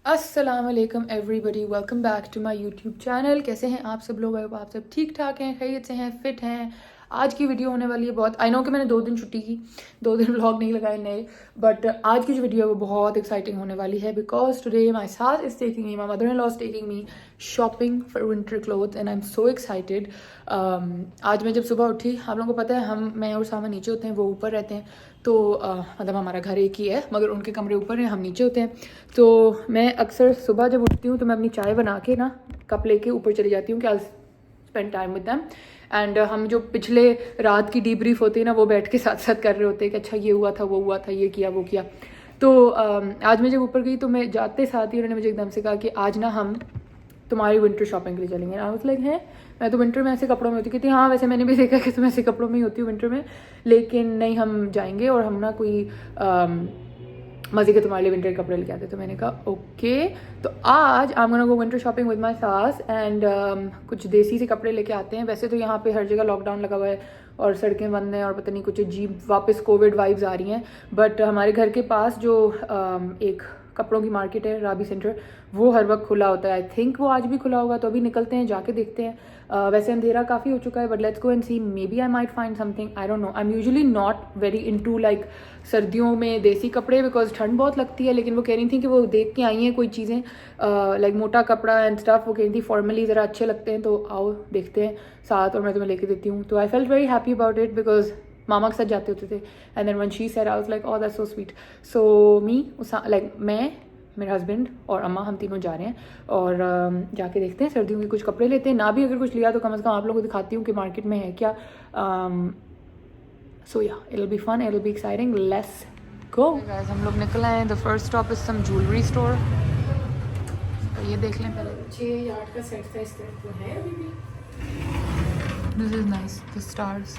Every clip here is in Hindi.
अस्सलाम वालेकुम everybody, welcome back to my YouTube channel. कैसे हैं आप सब लोग? आप सब ठीक ठाक हैं, खैरियत से हैं, फिट हैं। आज की वीडियो होने वाली है बहुत, आई नो कि मैंने 2 दिन छुट्टी की, 2 दिन व्लॉग नहीं लगाए नए, बट आज की जो वीडियो है वो बहुत एक्साइटिंग होने वाली है बिकॉज टुडे माय सास is taking me, my mother in law is taking me shopping for winter clothes and I am so excited. आज मैं जब सुबह उठी, आप लोगों को पता है मैं और सामा नीचे होते हैं, वो ऊपर रहते हैं, तो मतलब हमारा घर एक ही है मगर उनके कमरे ऊपर हैं, हम नीचे होते हैं। तो मैं अक्सर सुबह जब उठती हूँ तो मैं अपनी चाय बना के ना कप लेके ऊपर चली जाती हूँ कि I spend time with them. And हम जो पिछले रात की डीब्रीफ होती है ना, वो बैठ के साथ साथ कर रहे होते हैं कि अच्छा ये हुआ था, वो हुआ था, ये किया, वो किया। तो आज मैं जब ऊपर गई तो मैं जाते साथ ही उन्होंने मुझे एकदम से कहा कि आज ना हम तुम्हारी विंटर शॉपिंग के लिए चलेंगे। आई वाज लाइक है, मैं तो विंटर में ऐसे कपड़ों में होती, कहती हाँ वैसे मैंने भी देखा कि तुम ऐसे कपड़ों में ही होती हो विंटर में, लेकिन नहीं हम जाएंगे और हम ना कोई मज़े के तुम्हारे लिए विंटर कपड़े लेके आते। तो मैंने कहा ओके। तो आज आई am gonna go winter shopping with my सास एंड कुछ देसी से कपड़े लेके आते हैं। वैसे तो यहाँ पे हर जगह लॉकडाउन लगा हुआ है और सड़कें बंद हैं और पता नहीं कुछ अजीब वापस कोविड वाइब्स आ रही हैं, बट हमारे घर के पास जो एक कपड़ों की मार्केट है राबी सेंटर, वो हर वक्त खुला होता है। आई थिंक वो आज भी खुला होगा, तो अभी निकलते हैं, जाके देखते हैं। वैसे अंधेरा काफ़ी हो चुका है, but let's go and see, maybe I might find something, I don't know. I am usually not very into like सर्दियों में देसी कपड़े बिकॉज ठंड बहुत लगती है, लेकिन वो कह रही थी कि वो देख के आई हैं कोई चीज़ें लाइक मोटा कपड़ा एंड स्टफ, वो कह रही थी फॉर्मली ज़रा अच्छे लगते हैं, तो आओ देखते हैं साथ और मैं तुम्हें लेके देती हूँ। तो I felt very happy about it because मामा के साथ जाते होते थे and then when she said I was like oh that's so sweet. So me like मैं, मेरे हस्बैंड और अम्मा, हम तीनों जा रहे हैं और जाके देखते हैं, सर्दियों के कुछ कपड़े लेते हैं। ना भी अगर कुछ लिया तो कम से कम आप लोगों को दिखाती हूँ कि मार्केट में है क्या। सो या it will be fun, it will be exciting, let's go guys. हम लोग निकल आए हैं, the first stop is some jewellery store. तो ये देख लें पहले, 6 का सेट था, इस तरह तो है अभी भी। This is nice, the stars.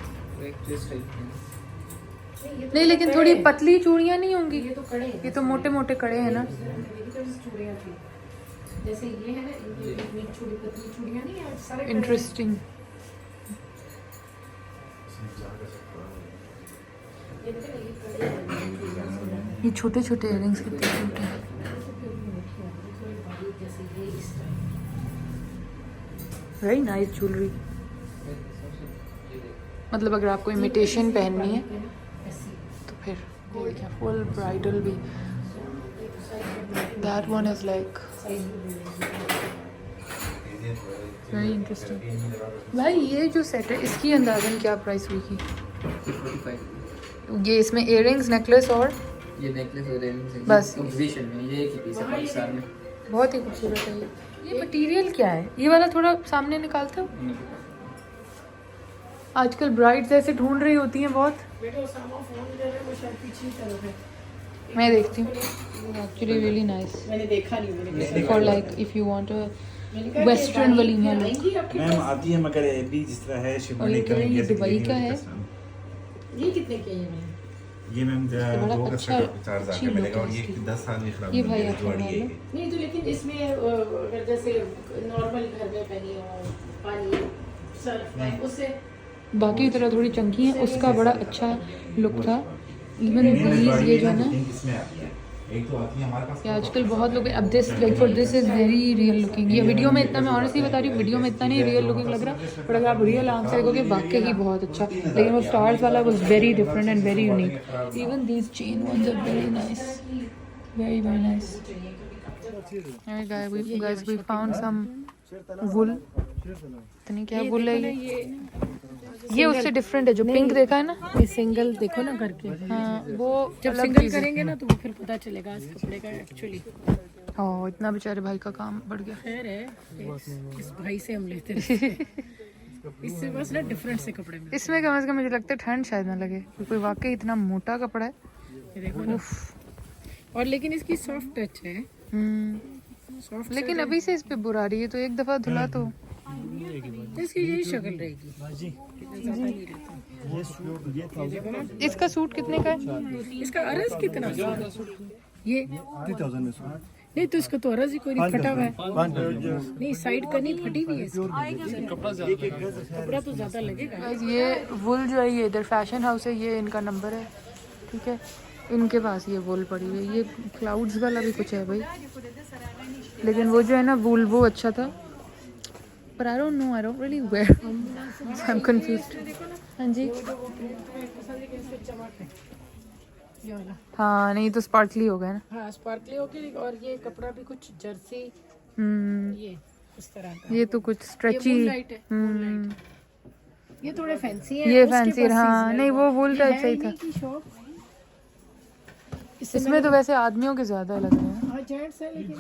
नहीं लेकिन थोड़ी पतली चूड़ियाँ नहीं होंगी, ये तो कड़े हैं, ये तो मोटे मोटे कड़े हैं ना। चूड़ियाँ थी जैसे ये है ना, ये छोटी पतली चूड़ियाँ नहीं है, सारे इंटरेस्टिंग। ये छोटे छोटे इयररिंग्स कितने क्यूट हैं। Very nice jewellery. मतलब अगर आपको इमिटेशन पहननी है तो फिर देखिए फुल ब्राइडल भी, that one is like very interesting. भाई ये जो सेट है इसकी अंदाजन क्या प्राइस हुई की? 45। ये इसमें इयररिंग्स, नेकलेस और ये नेकलेस और इयररिंग्स बस कंपोजिशन में, ये एक ही पीस है पाकिस्तान में। बहुत ही खूबसूरत है ये मटेरियल क्या है? ये वाला थोड़ा सामने निकालता हूँ। आजकल ब्राइड्स ऐसे ढूंढ रही होती हैं बहुत। मैं देखती हूँ, एक्चुअली रियली नाइस। मैंने देखा नहीं for like if you want a western walima look. Ma'am आती है मगर अभी जिस तरह है और ये कह रहे हैं ये दुबई का है। ये कितने के हैं? ये मैम बड़ा 2 अच्छा 4,000 का मिलेगा और ये 10 साल में खराब ये नहीं भाई होगी, आपको जोड़ी है ये। नहीं तो लेकिन इसमें अगर जैसे नॉर्मल घर में पहनी हो, पानी सर्फ में, उससे बाकी तरह थोड़ी चंकी है, उसका बड़ा अच्छा लुक था। इवन ये जो है ना, इसमें आती है, एक तो आती है हमारे पास। ये आजकल बहुत लोग अब this like for this is very real looking. ये वीडियो में इतना, मैं ऑनेस्टली बता रही हूँ, वीडियो में इतना नहीं रियल लुकिंग लग रहा, बट अगर आप रियल आंख से देखोगे वाकई ही बहुत अच्छा। लेकिन वो स्टार्स वाला was very different and very unique. Even these chain ones are very nice, very very nice. Guys we found some wool, इतनी क्या वुल है ये उससे डिफरेंट है। जो पिंक देखा है ना, ये सिंगल देखो ना करके। हाँ वो जब सिंगल करेंगे ना तो वो फिर पता चलेगा इस कपड़े का एक्चुअली। ओह इतना बेचारे भाई का काम बढ़ गया। खैर है, इस भाई से हम लेते हैं। इससे बस ना डिफरेंट से कपड़े मिलते इसमें कम से कम मुझे लगता है ठंड शायद ना लगे, क्योंकि वाकई इतना मोटा कपड़ा है। हैं। ये देखो ना, और लेकिन इसकी सॉफ्ट टच है। सॉफ्ट लेकिन अभी से इस पे बुरा रही है, तो एक दफा धुला तो इसकी यही शक्ल रहेगी। इसका सूट कितने का है? इसका अरज कितना? ये 3000 में नहीं तो इसका तो अरज ही कोई नहीं, फटा हुआ है। नहीं साइड का नहीं, फटी हुई है इसकी। कपड़ा तो ज्यादा लगेगा। ये वुल जो है ये इधर फैशन हाउस है, ये इनका नंबर है, ठीक है। इनके पास ये वूल पड़ी हुई है। ये क्लाउड्स वाला भी कुछ है भाई, लेकिन वो जो है ना वूल वो अच्छा था, पर I don't know, I don't really wear, I am confused. हाँ जी, ये वाला। हाँ नहीं तो स्पार्कली हो गया ना। हाँ स्पार्कली हो गई। और ये कपड़ा भी कुछ जर्सी ये इस तरह का। ये तो कुछ स्ट्रेची। moonlight है, moonlight। ये थोड़े फैंसी है। ये उसके फैंसी, पास हाँ seasonal नहीं वो वूल टाइप सही था। इन्हीं की शॉप। इसमें तो वैसे आदमियों के ज्यादा लग रहे हैं। हाँ जेंट्स है लेकिन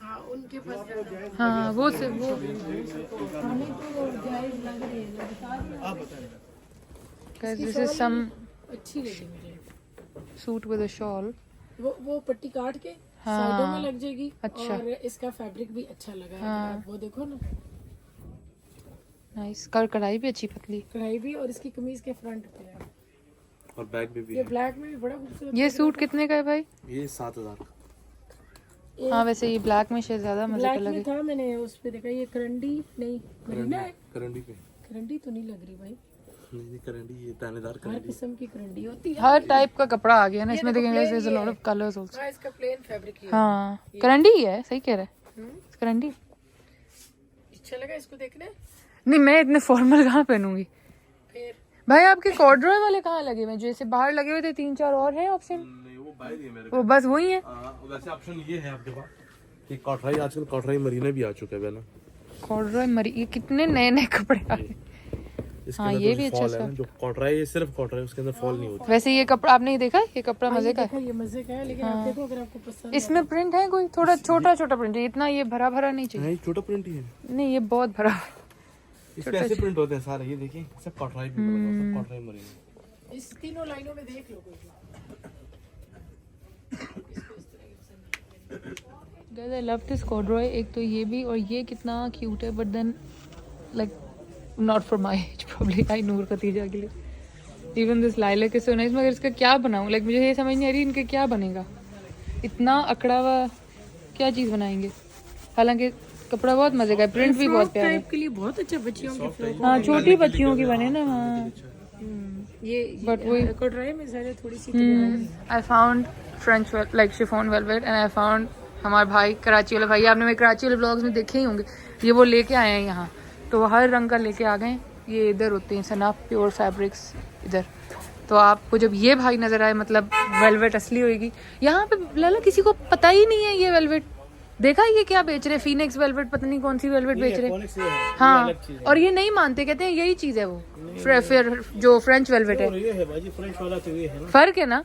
हाँ उनके पास ज्यादा है। हाँ वो से वो खाने को वो जायज लग रही है, बता दिया। दिस इज सम अच्छी लगी मुझे। Suit with a shawl. वो पट्टी काट के हाँ। साइडों में लग जाएगी। अच्छा। और इसका फैब्रिक भी अच्छा लगा है। हाँ। आप वो देखो ना, नाइस, कढ़ाई भी अच्छी पतली। कढ़ाई भी। और इसकी कमीज के फ्रंट पे है। और बैग भी ये ब्लैक में भी बड़ा खूबसूरत। ये सूट कितने का है भाई? ये 7000 हाँ वैसे ये ब्लैक में शायद ज्यादा मजे का ब्लैक में लगे। था, मैंने उस पे देखा। ये करंडी नहीं, मरीना है। करंडी पे करंडी तो नहीं लग रही भाई। नहीं करंडी, ये दानेदार हर करंडी। किस्म की करंडी होती है। हर टाइप का कपड़ा आ गया ना इसमें, देखो देखेंगे plain there's a ये lot है। of colors also। हाँ इसका प्लेन फैब्रिक है। हाँ करंडी ही है, सही कह रहा है हम्म, करंडी। अच्छा लगा इसको देखने। नहीं मैं इतने फॉर्मल कहाँ पहनूंगी फिर भाई। आपके कॉर्डरॉय वाले कहाँ लगे हुए हैं? जैसे बाहर लगे हुए थे 3-4 और हैं ऑप्शन, नहीं वो बाहर ही है मेरे वो बस वही है। वैसे ऑप्शन ये है आपके पास कि कॉटराई, आजकल कॉटराई मरीना भी आ चुका है ना। कॉर्डरॉय मरी, ये कितने नए नए कपड़े आ गए। इसके हाँ, अंदर ये जो भी अच्छा फॉल है सा। ना, जो कॉटराई है सिर्फ कॉटराई, उसके अंदर फॉल नहीं होती। वैसे ये कपड़ा आपने ये देखा, ये कपड़ा मजे का है। देखो ये मजे का है, लेकिन आप देखो अगर आपको पसंद इसमें प्रिंट है कोई थोड़ा छोटा छोटा प्रिंट है, इतना ये भरा भरा नहीं चाहिए। नहीं छोटा प्रिंट ही है, नहीं ये बहुत भरा। इस पे ऐसे प्रिंट होते हैं सारे। ये देखिए सब कॉटराई प्रिंट होता है, सब कॉटराई मरीना। इस तीनों लाइनों में देख लो कोई भी। Guys, I love this corduroy। एक तो ये भी, और ये कितना क्यूट है, but then like not for my age probably. आई नूर खतीजा के लिए। Even this lilac is so nice, मगर इसका क्या बनाऊं? लाइक मुझे ये समझ नहीं आ रही इनके क्या बनेगा। इतना अकड़ा हुआ क्या चीज़ बनाएंगे? हालांकि कपड़ा बहुत मजे का है, प्रिंट भी बहुत प्यारा है। टाइप के लिए बहुत अच्छा बच्चियों के फ्रॉक। हाँ छोटी बच्चियों की बने ना। हाँ ये But वही कटराई में सारे थोड़ी सी I found French like chiffon velvet and I found हमारे भाई कराची वाले भाई, आपने मेरे कराची वाले ब्लॉग्स में देखे ही होंगे। ये वो लेके आए हैं यहाँ, तो वो हर रंग का लेके आ गए। ये इधर होते हैं सना प्योर फैब्रिक्स इधर। तो आपको जब ये भाई नजर आए, मतलब वेलवेट असली होएगी। यहाँ पे लाला किसी को पता ही नहीं है ये वेलवेट। देखा ये क्या बेच रहे? फीनिक्स वेलवेट, पता नहीं कौन सी वेलवेट बेच रहे। हाँ और ये नहीं मानते, कहते हैं यही चीज है वो। फिर जो फ्रेंच वेलवेट है, ये है बाजी फ्रेंच वाला तो ये है ना। फर्क है ना,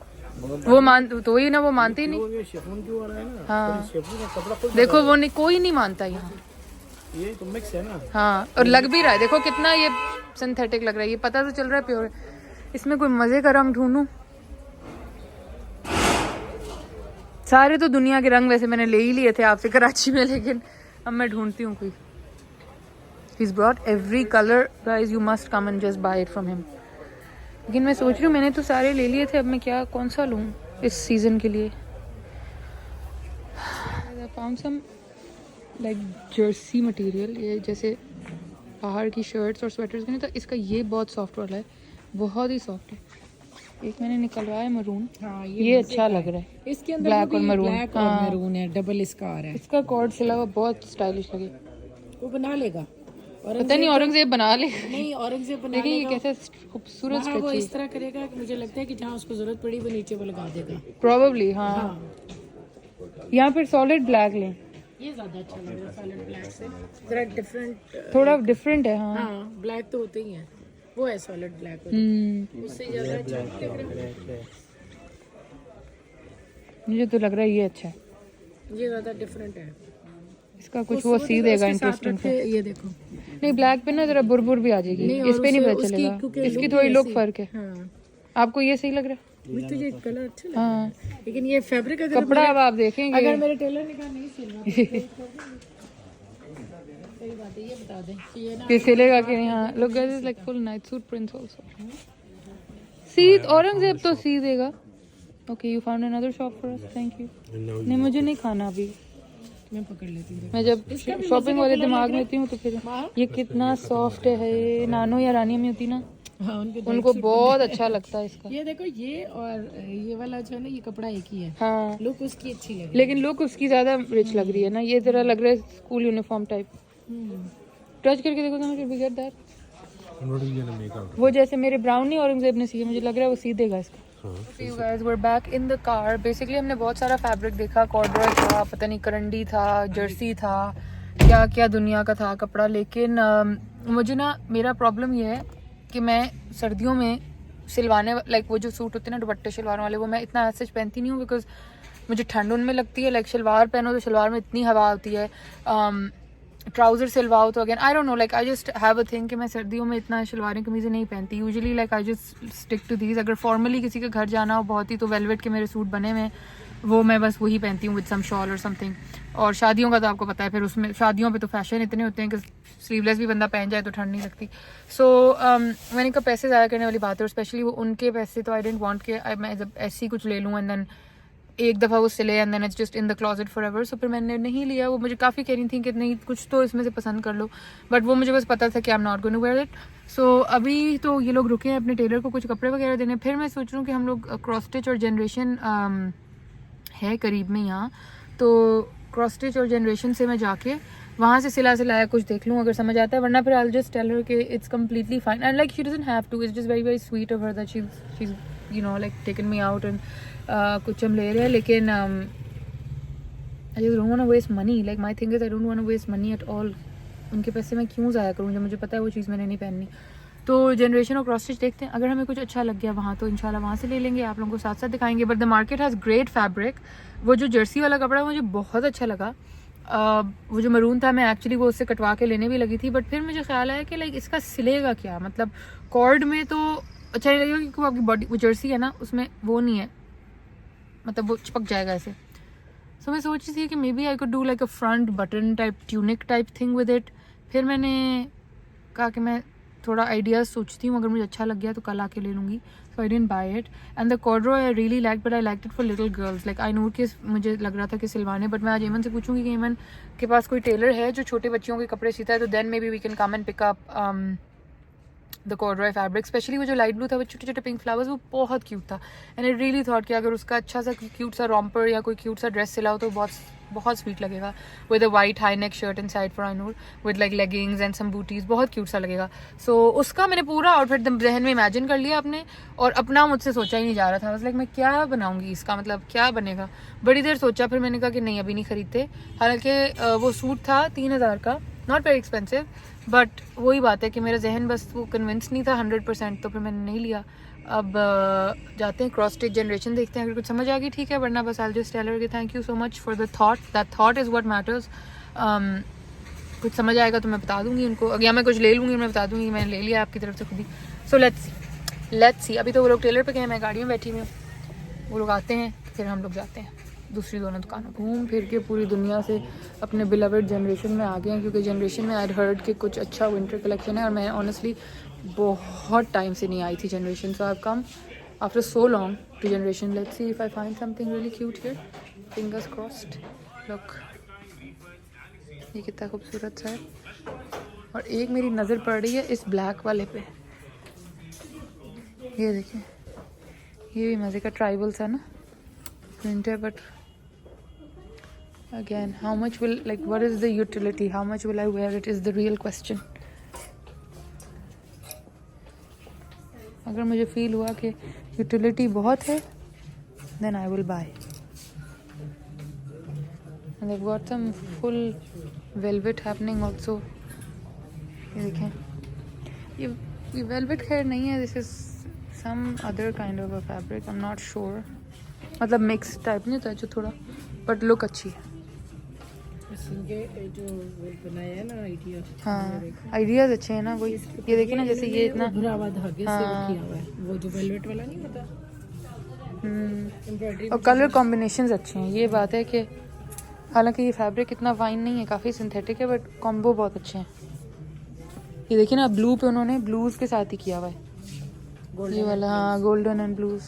वो मान तो वही ना, वो मानते ही नहीं। ये शिफॉन जो आ रहा है ना, हाँ शिफॉन का कपड़ा खुद देखो वो नहीं, कोई नहीं मानता यहाँ। ये तो मिक्स है ना। हाँ और लग भी रहा है, देखो कितना ये सिंथेटिक लग रहा है। ये पता तो चल रहा है प्योर है। इसमें कोई मजे का रंग ढूंढूं? सारे तो दुनिया के रंग वैसे मैंने ले ही लिए थे आपसे कराची में, लेकिन अब मैं ढूंढती हूँ कोई। He's brought every color, guys. You must come and just buy it from him. लेकिन मैं सोच रही हूँ मैंने तो सारे ले लिए थे, अब मैं क्या कौन सा लूँ इस सीजन के लिए। I found some like jersey material, ये जैसे बाहर की शर्ट्स और स्वेटर्स के लिए। तो इसका ये बहुत सॉफ्ट वाला है, बहुत ही सॉफ्ट है। एक मैंने निकलवाया मरून। हाँ ये अच्छा लग रहा है। इसके अंदर ब्लैक वो और भी मरून। ब्लैक और हाँ। मैरून है, डबल इसका आ रहा है। इसका कॉर्ड सिला हुआ बहुत स्टाइलिश लगे। वो बना लेगा। पता नहीं औरंगजेब बना ले। नहीं औरंगजेब बना देखिए ये लेगा। कैसे खूबसूरत हाँ, वो स्ट्रेची। इस तरह करेगा कि मुझे लगता है कि जहाँ उसको जरूरत पड़ी वो नीचे वो लगा देगा। प्रोबेबली हाँ। यहाँ फिर सॉलिड ब्लैक लें, ये ज्यादा अच्छा लग रहा है सॉलिड ब्लैक से। जरा डिफरेंट। थोड़ा डिफरेंट है। हाँ हाँ ब्लैक तो होते ही हैं, वो है सॉलिड ब्लैक। उससे ज्यादा अच्छा लग रहा है। मुझे तो लग रहा है ये अच्छा है। ये ज्यादा डिफरेंट है। इसका कुछ वो सी देगा इंटरेस्टिंग सा। ये देखो। नहीं ब्लैक पे ना जरा बुरबुर भी आ जाएगी, नहीं, इस और पे नहीं उससे- पता उसकी चलेगा। क्योंकि इसकी look थोड़ी ही लुक ऐसी- फर्क है। हाँ आपको ये सही लग रहा है? मुझे तो ये कलर अच्छा लग रहा हाँ है, लेकिन ये फैब्रिक अगर कपड़ा अब आप देखेंगे। अगर मेरे टेलर ने कहा नहीं सिलना सही बात है, ये बता दें कि ये ना ये सिलेगा कि नहीं। हाँ look guys is like full night suit prints also. See Aurangzeb तो सी देगा। Okay you found another shop for us, thank you. नहीं मुझे नहीं खाना अभी, मैं पकड़ लेती हूँ। मैं जब शॉपिंग वाले दिमाग में होती हूँ तो फिर। ये कितना सॉफ्ट है, ये नानो या रानी में होती ना, हाँ, उनको बहुत अच्छा लगता है इसका। ये देखो, ये और ये वाला जो है ना, ये कपड़ा एक ही है। हाँ, लुक उसकी अच्छी लगी। लेकिन लुक उसकी ज्यादा रिच लग रही है ना, ये जरा लग रहा है स्कूल यूनिफॉर्म टाइप। टच करके देखो ना, फिर बिगड़ दैट। वो जैसे मेरे ब्राउन नहीं औरंगजेब ने सिए, मुझे लग रहा है वो सी देगा इसका। You guys were back in the car. Basically हमने बहुत सारा फैब्रिक देखा, कॉर्डरॉय था, पता नहीं करंडी था, जर्सी था, क्या क्या दुनिया का था कपड़ा। लेकिन मुझे ना, मेरा प्रॉब्लम ये है कि मैं सर्दियों में सिलवाने लाइक वो जो सूट होते हैं ना दुपट्टे शलवार वाले, वो मैं इतना ऐसे पहनती नहीं हूँ बिकॉज मुझे ठंड उनमें लगती है। लाइक शलवार पहनो तो शलवार में इतनी हवा होती है, ट्राउजर सिलवाओ तो again I don't know, like I just have a thing कि मैं सर्दियों में इतना शलवारें कमीज़ें नहीं पहनती usually. Like I just stick to these. अगर फॉर्मली किसी के घर जाना हो बहुत ही, तो वेलवेट के मेरे सूट बने हुए, वो मैं बस वही पहनती हूँ विद सम शॉल और समथिंग। और शादियों का तो आपको पता है, फिर उसमें शादियों पे तो फैशन इतने होते हैं कि स्लीवलेस भी बंदा पहन जाए तो ठंड नहीं लगती। सो मैंने कहा पैसे ज़ाया करने वाली बात है, और स्पेशली वो उनके पैसे, तो आई डेंट वांट के मैं जब ऐसी कुछ ले लूँ एंड देन एक दफ़ा वो सिले and then it's just in the closet forever. सो फिर मैंने नहीं लिया। वो मुझे काफ़ी कह रही थी कि नहीं कुछ तो इसमें से पसंद कर लो, बट वो मुझे बस पता था कि I am not going to wear it. सो अभी तो ये लोग रुके हैं अपने टेलर को कुछ कपड़े वगैरह देने। फिर मैं सोच रही हूँ कि हम लोग क्रॉस स्टिच और जनरेशन है करीब में यहाँ, तो क्रॉस स्टिच और जनरेशन से मैं जाके वहाँ से सिलाया कुछ देख लूँ अगर समझ आता है, वरना फिर I will just tell her कि it's completely fine and like she doesn't have to, it's just very very sweet of her that she is you know like taken me out and कुछ हम ले रहे हैं। लेकिन I just don't want to waste money, like my thing is I don't want to waste money at all. उनके पैसे मैं क्यों ज़ाया करूँ जब मुझे पता है वो चीज़ मैंने नहीं पहननी। तो जनरेशन और क्रॉस स्टिच देखते हैं, अगर हमें कुछ अच्छा लग गया वहाँ तो इंशाल्लाह वहाँ से ले लेंगे, आप लोगों को साथ साथ दिखाएंगे। But the market has great fabric. वो जो जर्सी वाला कपड़ा मुझे बहुत अच्छा लगा, वो जो मरून था, मैं एक्चुअली वो उससे कटवा के लेने भी लगी थी, बट फिर मुझे ख्याल आया कि लाइक इसका सिलेगा क्या, मतलब कॉर्ड में तो अच्छा नहीं लगेगा क्योंकि आपकी बॉडी वो जर्सी है ना उसमें वो नहीं है, मतलब वो चिपक जाएगा ऐसे। सो मैं सोच रही थी कि maybe I could do like a front button type tunic type thing with it. फिर मैंने कहा कि मैं थोड़ा आइडियाज़ सोचती हूँ, अगर मुझे अच्छा लग गया तो कल आके ले लूँगी। So I didn't buy it and the corduroy I really like, but I like it for little girls. Like I Noor के मुझे लग रहा था कि सिलवाने, बट मैं आज ईमन से पूछूंगी कि ईमन के पास कोई टेलर है जो छोटे बच्चों के कपड़े सीता है, तो then maybe we can come and pick up the corduroy fabric. Specially वो जो लाइट ब्लू था वो छोटे छोटे पिंक फ्लावर्स, वो बहुत क्यूट था एंड आई रियली थॉट कि अगर उसका अच्छा सा क्यूट सा रॉम्पर या कोई क्यूट सा ड्रेस सिलाओ तो बहुत स्वीट लगेगा with a white high neck shirt inside for Aynoor with like leggings and some booties, बहुत क्यूट सा लगेगा। सो उसका मैंने पूरा आउटफिट जहन में इमेजिन कर लिया अपने, और अपना मुझसे सोचा ही नहीं जा रहा था। बस लाइक मैं क्या बनाऊंगी इसका, मतलब क्या बनेगा। बड़ी देर सोचा, फिर मैंने कहा कि नहीं अभी नहीं खरीदते। हालांकि वो सूट था 3000 का, नॉट वेरी एक्सपेंसिव, बट वही बात है कि मेरा जहन बस वो कन्विंस नहीं था 100%, तो फिर मैंने नहीं लिया। अब जाते हैं क्रॉस स्टिच जनरेशन देखते हैं, अगर कुछ समझ आ गई ठीक है, वरना बस आई जस्ट टेल हर कि thank you so much for the thought, that thought is what matters. कुछ समझ आएगा तो मैं बता दूंगी उनको, या मैं कुछ ले लूँगी मैं बता दूंगी मैंने ले लिया आपकी तरफ से खुद ही। So let's see. अभी तो वो लोग टेलर पे गए, मैं गाड़ी में बैठी हुई हूँ, वो लोग आते हैं फिर हम लोग जाते हैं दूसरी दोनों दुकानों। घूम फिर के पूरी दुनिया से अपने बिलवेड जनरेशन में आ गए हैं, क्योंकि जनरेशन में आई हर्ड कि कुछ अच्छा विंटर कलेक्शन है, और मैं ऑनेस्टली बहुत टाइम से नहीं आई थी Generation. So I have come after so long to Generation. Let's see if I find something really cute here, fingers crossed. Look, ये कितना खूबसूरत सा है। और एक मेरी नज़र पड़ रही है इस ब्लैक वाले पे, ये देखिए, ये भी मज़े का ट्राइबल सा ना प्रिंट है, but again how much will, like what is the utility, how much will I wear it is the real question. अगर मुझे फील हुआ कि यूटिलिटी बहुत है then I will buy. and I've got some full velvet happening also. ये देखें, ये velvet खैर नहीं है, this is some other kind of a fabric, I'm not sure, मतलब मिक्स टाइप नहीं होता जो थोड़ा, बट लुक अच्छी है। जो बनाया है ना आइडिया, हाँ आइडियाज अच्छे हैं ना, वही ये देखिए ना, जैसे ये इतना भुरावा धागे से वो किया हुआ है, वो जो वेलवेट वाला नहीं होता, एम्ब्रॉयडरी और कलर कॉम्बिनेशंस अच्छे हैं। ये बात है कि हालांकि ये फैब्रिक इतना वाइन नहीं है, काफ़ी सिंथेटिक है, बट कॉम्बो बहुत अच्छे हैं। ये देखिए ना, ब्लू पे उन्होंने ब्लूज के साथ ही किया हुआ है, ये वाला, हाँ golden and blues,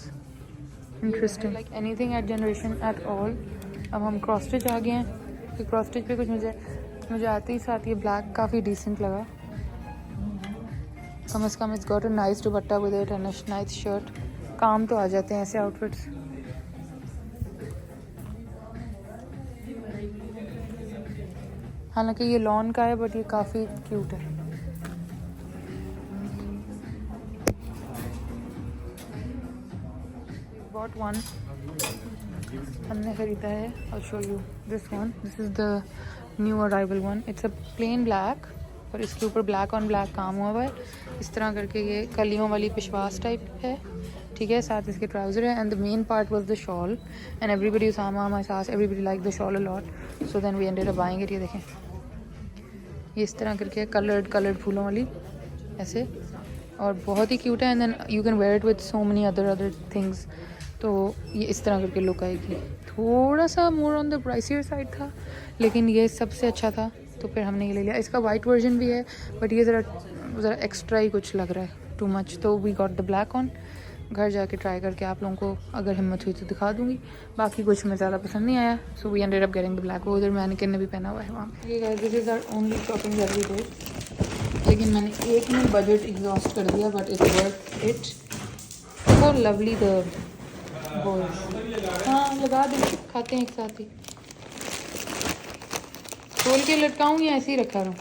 interesting. Like anything at generation at all. अब हम क्रॉस स्टिच आ गए हैं, कि क्रॉस स्टिच पे कुछ मुझे आते ही साथ ये ब्लैक काफ़ी डिसेंट लगा, कम से come it's got a nice dupatta with it and a nice shirt. काम तो आ जाते हैं ऐसे आउटफिट्स। हालांकि ये लॉन का है बट ये काफ़ी क्यूट है। बॉट वन हमने खरीदा है। I'll show you this one. This is the new arrival one. It's a plain black और इसके ऊपर ब्लैक ऑन ब्लैक काम हुआ है इस तरह करके। ये कलियों वाली पिशवास टाइप है, ठीक है। साथ इसके ट्राउज़र है and the main part was the shawl and everybody Usama my सास everybody like the shawl a lot, so then we ended up buying it. ये देखें, ये इस तरह करके कलर्ड फूलों वाली ऐसे, और बहुत ही क्यूट है। And then you can wear it with so many other things. तो ये इस तरह करके लुक आएगी। थोड़ा सा more on the pricier side था लेकिन ये सबसे अच्छा था तो फिर हमने ये ले लिया। इसका वाइट वर्जन भी है बट ये ज़रा एक्स्ट्रा ही कुछ लग रहा है, टू मच, तो we got the black one. घर जाके ट्राई करके आप लोगों को अगर हिम्मत हुई तो दिखा दूंगी। बाकी कुछ में ज़्यादा पसंद नहीं आया, so we ended up getting the black. वो उधर मैनिकन ने भी पहना हुआ है वहाँ पे। ये guys, this is our only shopping every day. लेकिन मैंने एक में बजट एग्जॉस्ट कर दिया but it worth it. So lovely the boys. हाँ लगा दे, खाते हैं एक साथ ही। खोल के लटकाऊँ या ऐसे ही रखा रहूँ?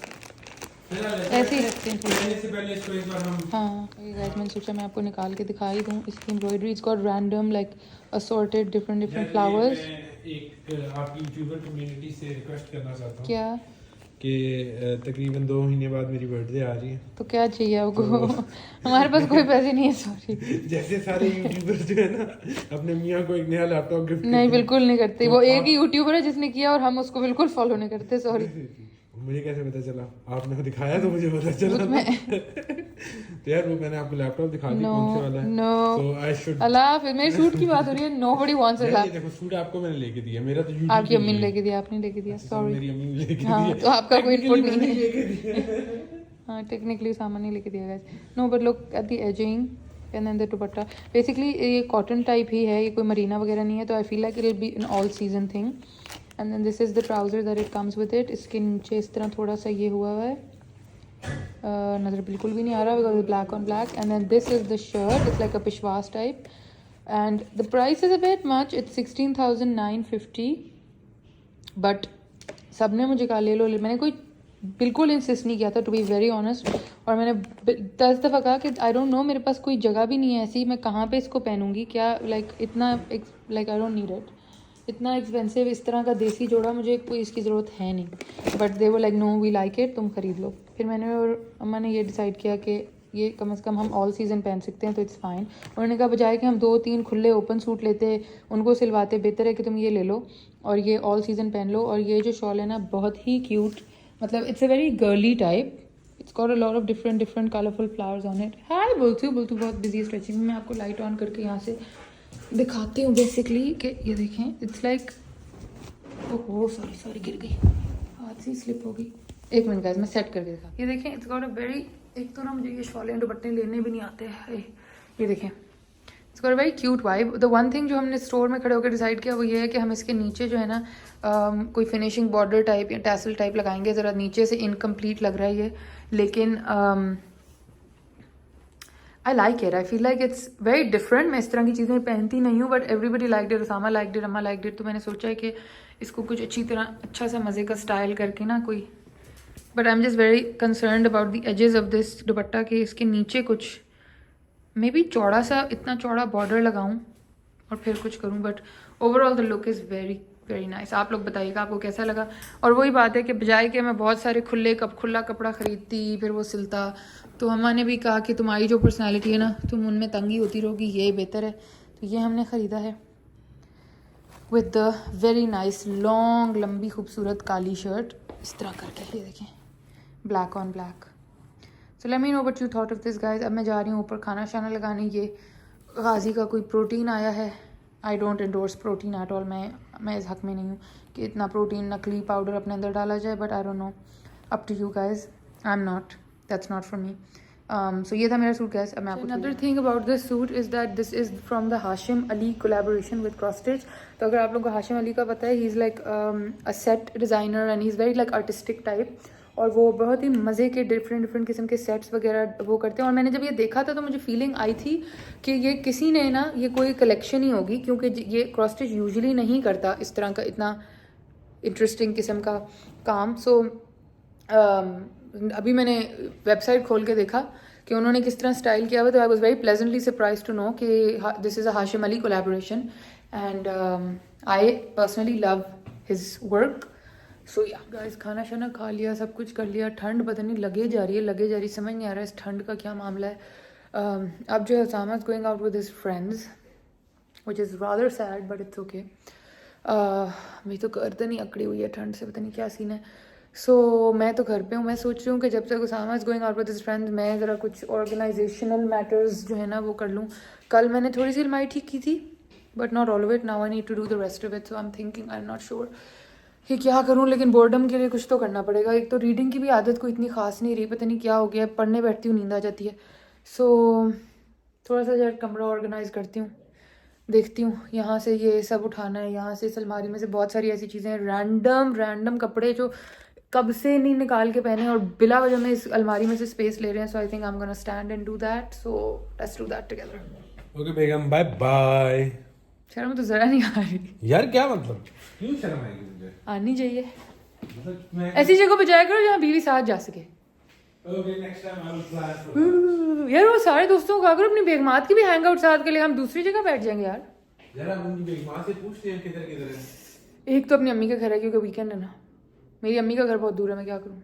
ऐसे ही रखते हैं। हाँ ये गाइस, मैंने सोचा मैं आपको निकाल के दिखा ही दूँ इसकी embroidery. It's got random like assorted different flowers. एक आपकी यूट्यूबर कम्युनिटी से रिक्वेस्ट करना चाहता हूँ क्या कि तकरीबन 2 महीने बाद मेरी बर्थडे आ रही है, तो क्या चाहिए आपको? हमारे पास कोई पैसे नहीं है, सॉरी। जैसे सारे यूट्यूबर जो है ना अपने मियाँ को एक नया लैपटॉप गिफ्ट नहीं बिल्कुल नहीं करते। वो एक ही यूट्यूबर है जिसने किया और हम उसको बिल्कुल फॉलो नहीं करते, सॉरी। मुझे कैसे पता चला? आपने दिखाया तो मुझे पता चला। तो यार वो मैंने आपको लैपटॉप दिखा दिया कौन से वाला है। नो आई शुड अल्लाह, फिर मेरे सूट की बात हो रही है। Nobody wants a laptop. देखो सूट आपको मैंने लेके दिया, मेरा तो YouTube आपकी अम्मी ने लेके दिया, आपने लेके दिया, सॉरी। मेरी अम्मी ने लेके हाँ दिया, तो आपका कोई इनपुट नहीं है। लेके दिया। हाँ टेक्निकली सामान नहीं लेके दिया guys. No but look at the edging and then the dupatta. Basically ये कॉटन टाइप ही है, ये कोई मरीना वगैरह नहीं है, तो I feel like it will be an all season thing. And then this is the trouser that it comes with it. इसके नीचे इस तरह थोड़ा सा ये हुआ है, नज़र बिल्कुल भी नहीं आ रहा because black on black. And then this is the shirt, it's like a peshwas type and the price is a bit much, it's 16,950 but सब ने मुझे कहा ले लो। मैंने कोई बिल्कुल इंसिस्ट नहीं किया था, टू बी वेरी ऑनेस्ट। और मैंने 10 दफ़ा कहा कि आई डोंट नो, मेरे पास कोई जगह भी नहीं है ऐसी, मैं कहाँ पे इसको पहनूंगी, क्या लाइक इतना like I don't need it, इतना एक्सपेंसिव इस तरह का देसी जोड़ा मुझे कोई इसकी ज़रूरत है नहीं। बट दे वो like no we like it, तुम खरीद लो। फिर मैंने और अम्मा ने ये डिसाइड किया कि ये कम से कम हम ऑल सीज़न पहन सकते हैं तो इट्स फाइन। उन्होंने कहा बजाय कि हम 2-3 खुले ओपन सूट लेते उनको सिलवाते, बेहतर है कि तुम ये ले लो और ये ऑल सीज़न पहन लो। और ये जो शॉल है ना बहुत ही क्यूट, मतलब it's a very girly type, it's got a lot of different colourful flowers on it. Hi बोलती हूँ बहुत बिजी स्ट्रेचिंग में। मैं आपको लाइट ऑन करके यहाँ से दिखाती हूँ बेसिकली कि ये देखें, इट्स लाइक ओह सॉरी गिर गई, हाथ से स्लिप हो गई। एक मिनट गाइस मैं सेट करके दिखा। ये देखें, इट्स गॉट अ वेरी, एक तो ना मुझे ये शॉल एंड दुपट्टे लेने भी नहीं आते हैं। ये देखें, it's got a very cute vibe. The one thing जो हमने स्टोर में खड़े होकर डिसाइड किया वो ये है कि हम इसके नीचे जो है ना कोई फिनिशिंग बॉर्डर टाइप या टैसल टाइप लगाएंगे। ज़रा नीचे से इनकम्प्लीट लग रहा है ये, लेकिन I like it, I feel like it's very different. मैं इस तरह की चीज़ें पहनती नहीं हूँ but everybody like it, Usama like it, अम्मा लाइक इट। तो मैंने सोचा है कि इसको कुछ अच्छी तरह अच्छा सा मज़े का स्टाइल करके ना कोई, but I am just very concerned about the edges of this dupatta कि इसके नीचे कुछ मे बी चौड़ा सा, इतना चौड़ा बॉर्डर लगाऊं और फिर कुछ करूं। But overall the look is very very nice. आप लोग बताइएगा आपको कैसा लगा। और वही बात है कि बजाय कि मैं बहुत सारे खुला कपड़ा ख़रीदती फिर वो सिलता, तो अम्मा ने भी कहा कि तुम्हारी जो पर्सनैलिटी है ना तुम उनमें तंगी होती रहोगी, ये बेहतर है। तो ये हमने ख़रीदा है with the very nice long लंबी खूबसूरत काली शर्ट इस तरह करके, ये देखें black on black. So let me know what you thought of this guys. अब मैं जा रही हूँ ऊपर खाना शाना लगाने। ये गाजी का कोई प्रोटीन आया है, I don't endorse protein at all. मैं इस हक में नहीं हूँ कि इतना प्रोटीन नकली पाउडर अपने अंदर डाला जाए, but I don't know, up to you guys, I am not, that's not for me. So ये था मेरा सूट गाइस। अब मैं आपको another thing about this suit is that this is from the Hashim Ali collaboration with Cross Stitch. तो अगर आप लोगों को हाशिम अली का पता है, he is like a set designer and he is very like artistic type. और वो बहुत ही मज़े के डिफरेंट किस्म के सेट्स वगैरह वो करते हैं। और मैंने जब ये देखा था तो मुझे फीलिंग आई थी कि ये किसी ने ना, ये कोई कलेक्शन ही होगी, क्योंकि ये क्रॉस स्टिच यूजुअली नहीं करता इस तरह का इतना इंटरेस्टिंग किस्म का काम। सो अभी मैंने वेबसाइट खोल के देखा कि उन्होंने किस तरह स्टाइल किया हुआ, तो I was very pleasantly surprise to know कि this is a Hashim Ali collaboration and I personally love his work. So yeah guys, खाना शाना खा लिया, सब कुछ कर लिया। ठंड पता नहीं लगे जा रही है, समझ नहीं आ रहा है इस ठंड का क्या मामला है। अब जो है Usama is going out with his friends which is rather sad but it's okay. मेरी तो गर्दन ही अकड़ी हुई है ठंड से, पता नहीं क्या सीन है। सो मैं तो घर पे हूँ। मैं सोच रही हूँ कि जब तक Usama is going out with his friends मैं ज़रा कुछ ऑर्गेनाइजेशनल मैटर्स जो है ना वो कर लूँ। कल मैंने थोड़ी सी अलमारी ठीक की थी but not all of it, now I need to do the rest of it. So I am thinking, I am not sure कि क्या करूँ, लेकिन बोर्डम के लिए कुछ तो करना पड़ेगा। एक तो रीडिंग की भी आदत कोई इतनी खास नहीं रही, पता नहीं क्या हो गया, पढ़ने बैठती हूँ नींद आ जाती है। सो थोड़ा सा जरा कमरा ऑर्गेनाइज करती हूँ, देखती हूँ। यहाँ से ये सब उठाना है, यहाँ से इस अलमारी में से बहुत सारी ऐसी चीज़ें हैं, रैंडम कपड़े जो कब से नहीं निकाल के पहने और बिला वजह में इस अलमारी में से स्पेस ले रहे हैं। So I think I am gonna stand and do that. So let's do that together. Okay बेगम, बाय बाय। शर्म तो ज़रा नहीं आ रही यार क्या मतलब, क्यों शर्म आएगी मुझे? आनी चाहिए। मतलब मैं ऐसी जगह पे जाया करो जहाँ बीवी साथ जा सके। Okay, next time I will plan. यार वो सारे दोस्तों को कहा करो अपनी बेगमात की भी हैंग आउट साथ के लिए, हम दूसरी जगह बैठ जाएंगे यार। जरा उनकी बेगमां से पूछते हैं किधर किधर है। एक तो अपनी अम्मी का घर है क्योंकि वीकेंड है ना, मेरी अम्मी का घर बहुत दूर है, मैं क्या करूँ,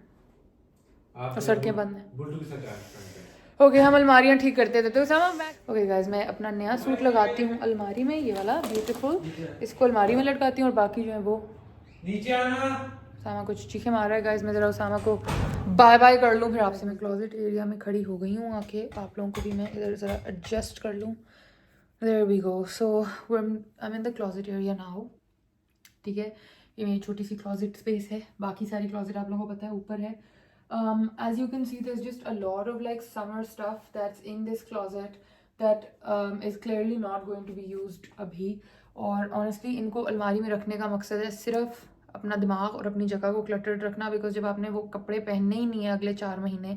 और सड़कें बंद हैं। बुल्टू के साथ जा। ओके, हम अलमारियाँ ठीक करते थे तो ओके गाइस, मैं अपना नया सूट लगाती हूँ अलमारी में, ये वाला ब्यूटीफुल, इसको अलमारी में लटकाती हूँ और बाकी जो है वो नीचे आना। उसामा कुछ चीखे मार रहा है गाइस, मैं ज़रा उसामा को बाय बाय कर लूँ फिर आपसे। मैं क्लोजेट एरिया में खड़ी हो गई हूँ आके, आप लोगों को भी मैं इधर ज़रा एडजस्ट कर लूँ। There we go. So I am in the closet area now, ठीक है। ये मेरी छोटी सी क्लोजेट स्पेस है, बाकी सारी क्लोजेट आप लोगों को पता है ऊपर है। As you can see, there's just a lot of like summer stuff that's in this closet that is clearly not going to be used अभी। और honestly इनको अलमारी में रखने का मकसद है सिर्फ अपना दिमाग और अपनी जगह को क्लटर्ड रखना, बिकॉज जब आपने वो कपड़े पहनने ही नहीं है अगले 4 महीने,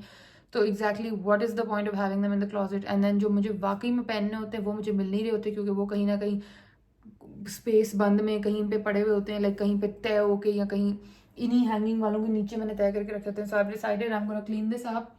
तो exactly what is the point of having them in the closet. And then जो मुझे वाकई में पहनने होते हैं वो मुझे मिल नहीं रहे होते, क्योंकि वो कहीं ना कहीं स्पेस बंद में कहीं पे पड़े हुए होते हैं, लाइक कहीं पे तय होके या कहीं इन्हीं हैंगिंग वालों के नीचे मैंने तय करके रखे होते हैं। So I decided I am gonna clean this up.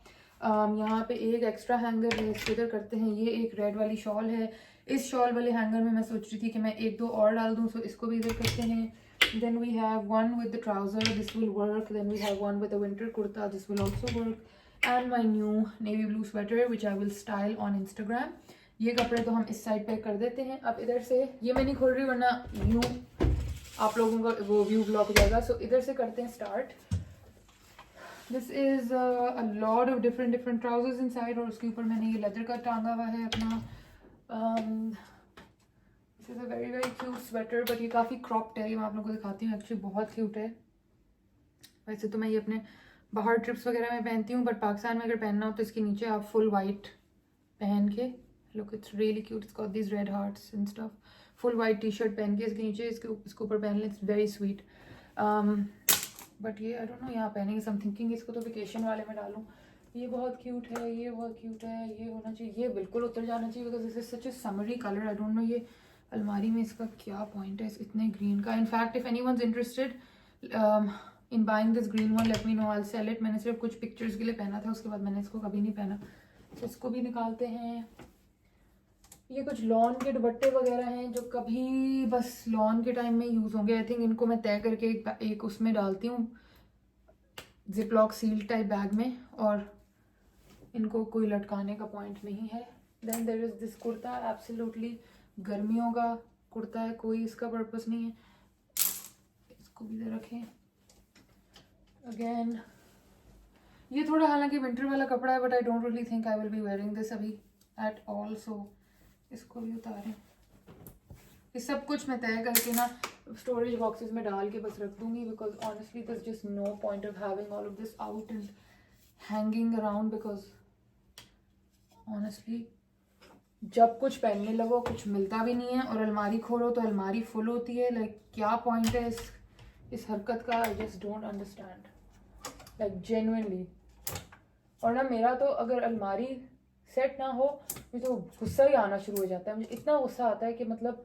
यहाँ पे एक एक्स्ट्रा हैंगर है, इसको इधर करते हैं। ये एक रेड वाली शॉल है, इस शॉल वाले हैंगर में मैं सोच रही थी कि मैं 1-2 और डाल दूँ, सो इसको भी इधर करते हैं। Then we have one with the trouser, this will work. Then we have one with a winter kurta, this will also work. And my new navy blue sweater which I will style on Instagram. ये कपड़े तो हम इस साइड पे कर देते हैं। अब इधर से ये मैं नहीं खोल रही वरना यूँ आप लोगों का वो व्यू ब्लॉक हो जाएगा। सो इधर से करते हैं start. This is a lot of different trousers inside, और उसके ऊपर मैंने ये लेदर का टांगा हुआ है अपना। This is a very cute sweater, but ये काफ़ी क्रॉप्ड है, ये मैं आप लोगों को दिखाती हूँ। एक्चुअली बहुत क्यूट है। वैसे तो मैं ये अपने बाहर ट्रिप्स वगैरह में पहनती हूँ, बट पाकिस्तान में अगर पहनना हो तो इसके नीचे आप फुल वाइट पहन के, look it's really cute, it's got these red hearts and stuff. Full white T shirt पहन के इसके नीचे इसके ऊपर पहन लें, इट्स वेरी स्वीट। बट ये आई डोंट नो यहाँ पहनेंगे, सम थिंकिंग इसको तो वेकेशन वाले में डालूँ। ये बहुत क्यूट है, ये बहुत क्यूट है, ये होना चाहिए, ये बिल्कुल उतर जाना चाहिए, because this is such A summary colour. I don't no ये अलमारी में इसका क्या पॉइंट है इतने ग्रीन का। In fact if anyone's interested in buying this green one, let me know, I will sell it. मैंने सिर्फ कुछ पिक्चर्स के लिए पहना था, उसके बाद मैंने इसको कभी नहीं पहना, तो इसको भी निकालते हैं। ये कुछ लॉन के दुपट्टे वगैरह हैं जो कभी बस लॉन के टाइम में यूज़ होंगे। आई थिंक इनको मैं तय करके एक उसमें डालती हूँ, zip lock seal type bag में, और इनको कोई लटकाने का पॉइंट नहीं है। Then there is this kurta, absolutely गर्मियों का कुर्ता है, कोई इसका पर्पस नहीं है। इसको भी इधर रखें। अगेन ये थोड़ा हालांकि विंटर वाला कपड़ा है, but I don't really think I will be wearing this अभी एट ऑल, सो इसको भी उतारें। ये सब कुछ मैं तय करके ना स्टोरेज बॉक्सेस में डाल के बस रख दूंगी, because honestly there is just no point of having all of this out and hanging around, because honestly जब कुछ पहनने लगो कुछ मिलता भी नहीं है, और अलमारी खोलो तो अलमारी फुल होती है। लाइक क्या पॉइंट है इस हरकत का, आई just don't understand. Like genuinely. और ना मेरा तो अगर अलमारी सेट ना हो मुझे तो गुस्सा ही आना शुरू हो जाता है। मुझे इतना गुस्सा आता है कि मतलब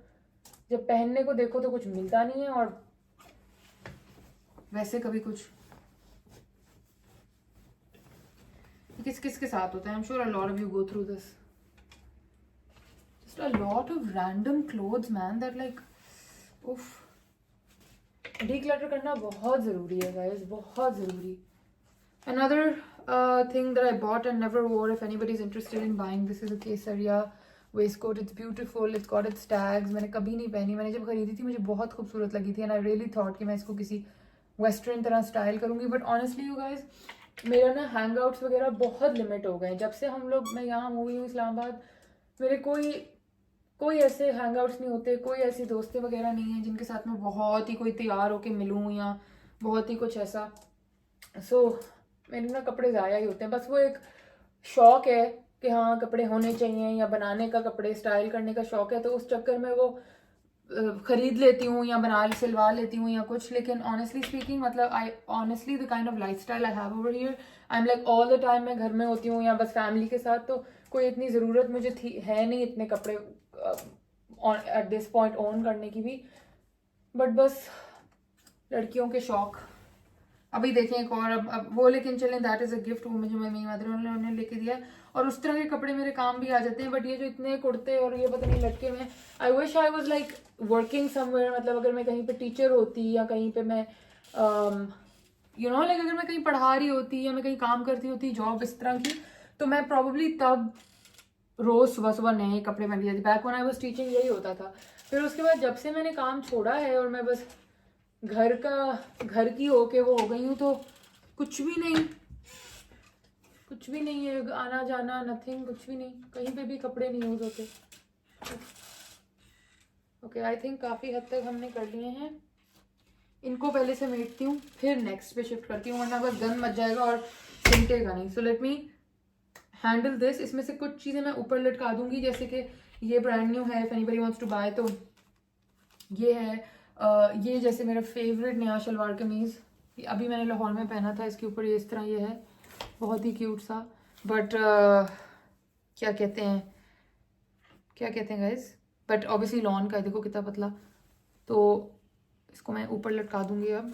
जब पहनने को देखो तो कुछ मिलता नहीं है, और वैसे कभी कुछ किस किस के साथ होता है। I am sure a lot of you go through this, just a lot of random clothes man that like उफ। डीक्लटर करना बहुत ज़रूरी है गाइस, बहुत ज़रूरी। Another thing that I bought and never wore, if anybody is interested in buying, this is a Kesaria waistcoat. It's beautiful, it's got its tags. मैंने कभी नहीं पहनी, मैंने जब खरीदी थी मुझे बहुत खूबसूरत लगी थी, and I really thought कि मैं इसको किसी वेस्टर्न तरह स्टाइल करूँगी, बट ऑनेस्टली यू गाइज मेरा ना हैंग आउट्स वगैरह बहुत लिमिट हो गए जब से हम लोग, मैं यहाँ मूवी हूँ इस्लामाबाद, मेरे कोई ऐसे हैंग आउट्स नहीं होते, कोई ऐसी दोस्तें वगैरह नहीं हैं जिनके साथ मैं बहुत ही कोई तैयार होके मिलूँ या बहुत ही कुछ ऐसा। सो मेरे ना कपड़े ज़ाया ही होते हैं, बस वो एक शौक है कि हाँ कपड़े होने चाहिए, या बनाने का, कपड़े स्टाइल करने का शौक है, तो उस चक्कर में वो खरीद लेती हूँ या सिलवा लेती हूँ या कुछ। लेकिन ऑनेस्टली स्पीकिंग मतलब I honestly the kind of lifestyle I have over here, I am like all the time मैं घर में होती हूँ या बस फैमिली के साथ, तो कोई इतनी ज़रूरत मुझे है नहीं इतने कपड़े एट दिस पॉइंट ओन करने की भी, बट बस लड़कियों के शौक। अभी देखें एक और, अब वो लेकिन चलें, दैट इज़ अ गिफ्ट, वो मुझे मेरी मदर उन्होंने लेके दिया, और उस तरह के कपड़े मेरे काम भी आ जाते हैं। बट ये जो इतने कुर्ते और ये पता नहीं लटके में, I wish I was like working somewhere, मतलब अगर मैं कहीं पे टीचर होती या कहीं पे मैं यू नो लाइक अगर मैं कहीं पढ़ा रही होती या मैं कहीं काम करती होती जॉब इस तरह की, तो मैं प्रॉब्ली तब रोज़ सुबह सुबह नए कपड़े पहन जाती। Back when I was teaching यही होता था। फिर उसके बाद जब से मैंने काम छोड़ा है और मैं बस घर की होके वो हो गई हूँ, तो कुछ भी नहीं है, आना जाना नथिंग, कुछ भी नहीं, कहीं पे भी कपड़े नहीं यूज होते। ओके आई थिंक काफ़ी हद तक हमने कर लिए हैं, इनको पहले समेटती हूँ फिर नेक्स्ट पे शिफ्ट करती हूँ, वरना बस गंद मच जाएगा और सिमटेगा नहीं। So let me handle this. इसमें से कुछ चीज़ें मैं ऊपर लटका दूंगी, जैसे कि ये ब्रांड न्यू है, if anybody wants to buy, तो ये है ये जैसे मेरा फेवरेट नया शलवार कमीज़, अभी मैंने लाहौर में पहना था, इसके ऊपर ये इस तरह ये है, बहुत ही क्यूट सा, बट क्या कहते हैं गाइज, बट ऑब्वियसली लॉन का है, देखो कितना पतला, तो इसको मैं ऊपर लटका दूंगी अब।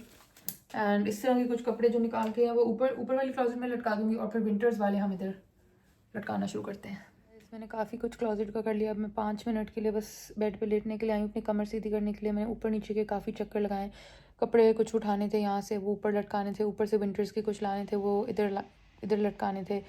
एंड इस तरह के कुछ कपड़े जो निकाल के वो ऊपर वाली क्लोजेट में लटका दूंगी, और फिर विंटर्स वाले हम इधर लटकाना शुरू करते हैं। मैंने काफ़ी कुछ क्लोजेट का कर लिया। अब मैं 5 मिनट के लिए बस बेड पे लेटने के लिए आई हूँ, अपनी कमर सीधी करने के लिए। मैंने ऊपर नीचे के काफ़ी चक्कर लगाए, कपड़े कुछ उठाने थे यहाँ से, वो ऊपर लटकाने थे, ऊपर से विंटर्स के कुछ लाने थे, वो इधर लटकाने थे।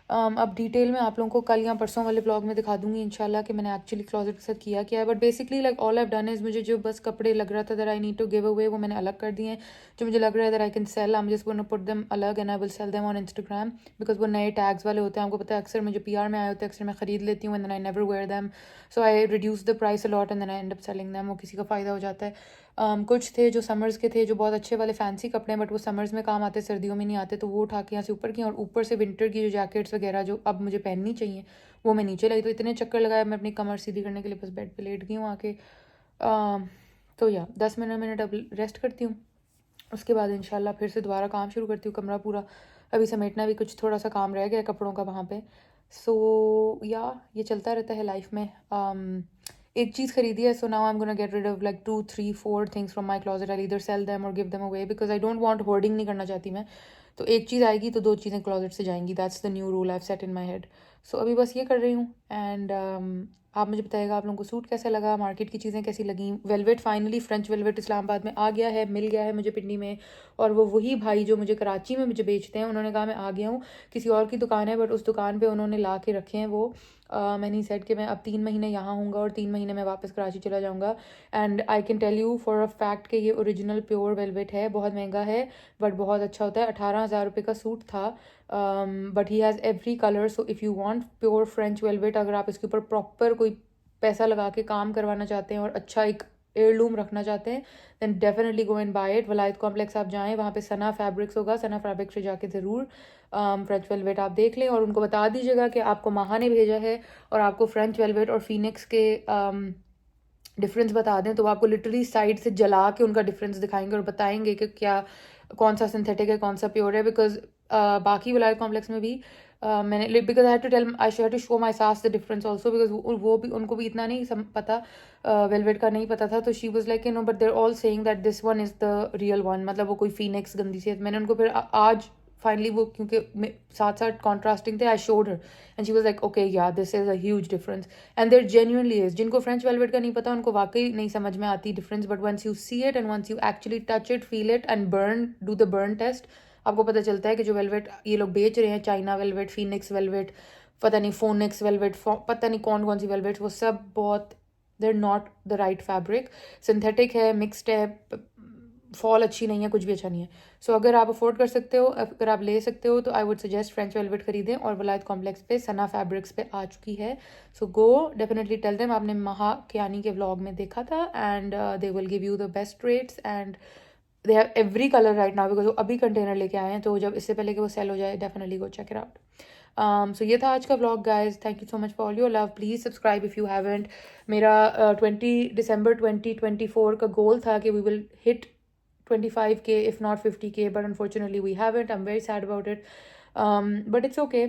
अब डिटेल में आप लोगों को कल या परसों वाले ब्लॉग में दिखा दूंगी इंशाल्लाह कि मैंने एक्चुअली क्लोजेट के साथ किया क्या है। But basically like all I have done is, मुझे जो बस कपड़े लग रहा था that I need to give away, वो मैंने अलग कर दिए हैं। जो मुझे लग रहा है that I can sell, I am just gonna put them अलग and I will sell them on Instagram, because वो नए टैग्स वाले होते हैं, आपको पता है अक्सर मुझे PR में आए होते हैं, अक्सर मैं खरीद लेती हूँ and then I never wear them, so I reduce the price a lot and then I end up selling them, वो किसी का फ़ायदा हो जाता है। कुछ थे जो समर्स के थे, जो बहुत अच्छे वाले फैंसी कपड़े हैं, बट वो समर्स में काम आते, सर्दियों में नहीं आते, तो वो उठा के यहाँ से ऊपर की, और ऊपर से विंटर की जो जैकेट्स वगैरह जो अब मुझे पहननी चाहिए वो मैं नीचे लाई। तो इतने चक्कर लगाए, मैं अपनी कमर सीधी करने के लिए बस बेड पे लेट गई हूँ आके। तो या 10 मिनट अब रेस्ट करती हूँ, उसके बाद इंशाल्लाह फिर से दोबारा काम शुरू करती हूँ। कमरा पूरा अभी समेटना भी कुछ थोड़ा सा काम रह गया कपड़ों का वहाँ पे। सो या ये चलता रहता है लाइफ में। एक चीज़ खरीदी है, so now I am gonna get rid of like 2, 3, 4 things from my closet, I either sell them और give them away, because I don't want hoarding नहीं करना चाहती मैं। तो एक चीज़ आएगी तो 2 चीज़ें क्लोजेट से जाएंगी, that's the new rule I have set in my head. So अभी बस ये कर रही हूँ। एंड आप मुझे बताइएगा आप लोगों को सूट कैसा लगा, मार्केट की चीज़ें कैसी लगी। Velvet finally French velvet Islamabad में आ गया है, मिल गया है मुझे पिंडी में, और वो वही भाई जो मुझे कराची में मुझे बेचते हैं, उन्होंने कहा मैं आ गया हूँ, किसी और की दुकान है बट उस दुकान पे उन्होंने ला के रखे हैं वो। मैंने सेट कि मैं अब 3 महीने यहाँ हूँगा और 3 महीने मैं वापस कराची चला जाऊँगा। And I can tell you for a fact कि ये ओरिजिनल प्योर वेलवेट है, बहुत महंगा है बट बहुत अच्छा होता है। 18,000 रुपये का सूट था, but he has every colour. So if you want pure French velvet, अगर आप इसके ऊपर प्रॉपर कोई पैसा लगा के काम करवाना चाहते हैं और अच्छा एक एयरलूम रखना चाहते हैं, then definitely go and buy it. Walayat complex आप जाएँ, वहाँ पे सना फैब्रिक्स होगा, सना फैब्रिक्स से जाके ज़रूर फ्रेंच वेलवेट आप देख लें, और उनको बता दीजिएगा कि आपको माहा ने भेजा है और आपको फ्रेंच वेलवेट और फीनिक्स के डिफरेंस बता दें तो वो आपको लिटरली साइड से जला के उनका डिफरेंस दिखाएंगे और बताएंगे कि क्या कौन सा सिंथेटिक है कौन सा प्योर है। बिकॉज बाकी विलायत कॉम्प्लेक्स में भी मैंने because I had to tell I had to show my सास द डिफरेंस ऑल्सो बिकॉज वो भी उनको भी इतना नहीं पता वेलवेट का नहीं पता था। तो she was like you know but there all saying that this one is the real one, मतलब वो कोई फीनिक्स गंदी सी है। मैंने उनको फिर आज फाइनली वो क्योंकि साथ साथ कॉन्ट्रास्टिंग थे I showed her and she was like okay yeah this is a huge difference and there genuinely is. जिनको फ्रेंच वेलवेट का नहीं पता उनको वाकई नहीं समझ में आती difference, but once you see it and once you actually touch it feel it and burn do the burn test, आपको पता चलता है कि जो वेलवेट ये लोग बेच रहे हैं चाइना वेलवेट, फीनिक्स वेलवेट, पता नहीं फोनिक्स वेलवेट, पता नहीं कौन कौन सी वेलवेट, वो सब बहुत they're not the right fabric, synthetic है, मिक्सड है, फॉल अच्छी नहीं है, कुछ भी अच्छा नहीं है। सो अगर आप अफोर्ड कर सकते हो, अगर आप ले सकते हो तो I would suggest French velvet खरीदें। और वलायत कॉम्प्लेक्स पे सना फैब्रिक्स पे आ चुकी है, सो गो डेफिनेटली टेल देम आपने महा कियानी के व्लॉग में देखा था and they will give you the best rates and they have every colour right now because वो अभी कंटेनर लेके आए हैं, तो जब इससे पहले कि वो सेल हो जाए definitely go check it out. So ये था आज का vlog guys, thank you so much for all your love, please subscribe if you haven't. मेरा 20 दिसंबर 2024 का गोल था कि we will hit 25K if not 50K, but unfortunately we haven't. I'm very sad about it, but it's okay.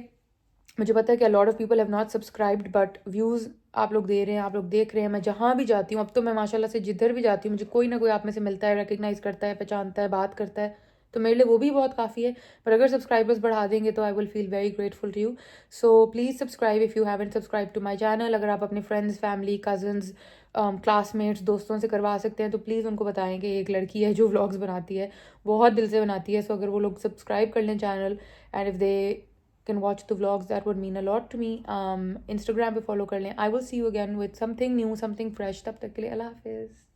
मुझे पता है कि a lot of people have not subscribed, but views आप लोग दे रहे हैं, आप लोग देख रहे हैं। मैं जहाँ भी जाती हूँ अब तो मैं माशाल्लाह से जिधर भी जाती हूँ मुझे कोई ना कोई आप में से मिलता है, रिकग्नाइज करता है, पहचानता है, बात करता है, तो मेरे लिए वो भी बहुत काफ़ी है। पर अगर सब्सक्राइबर्स बढ़ा देंगे तो I will feel very grateful to you. So please subscribe if you haven't subscribe to my channel. अगर आप अपने फ्रेंड्स, फैमिली, कजन्स, क्लासमेट्स, दोस्तों से करवा सकते हैं तो प्लीज़ उनको बताएं कि एक लड़की है जो व्लॉग्स बनाती है, बहुत दिल से बनाती है। सो अगर वो लोग सब्सक्राइब कर लें channel and if they can watch the vlogs that would mean a lot to me. Instagram पे फॉलो कर लें। I will see you again with something new, something fresh. तब तक के लिए अल्लाह हाफिज़।